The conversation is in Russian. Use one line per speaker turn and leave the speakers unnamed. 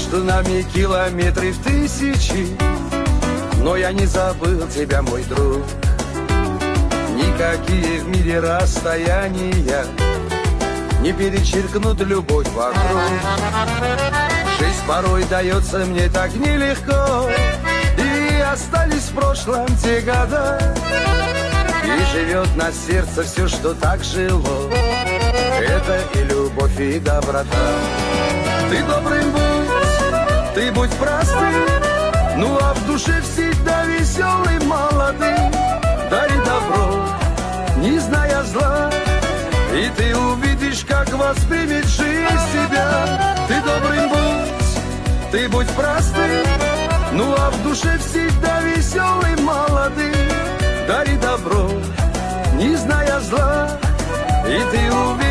между нами километры в тысячи, но я не забыл тебя, мой друг. Никакие в мире расстояния не перечеркнут любовь вокруг. Жизнь порой дается мне так нелегко, и остались в прошлом те года, и живет на сердце все, что так жило. Это и любовь, и доброта. Ты добрым будь, ты будь простым, ну а в душе всегда веселым, молодым. Дари добро, не зная зла, и ты увидишь, как воспримет жизнь тебя. Ты добрым будь, ты будь простым, ну а в душе всегда веселым, молодым. Дари добро, не зная зла, и ты увидишь,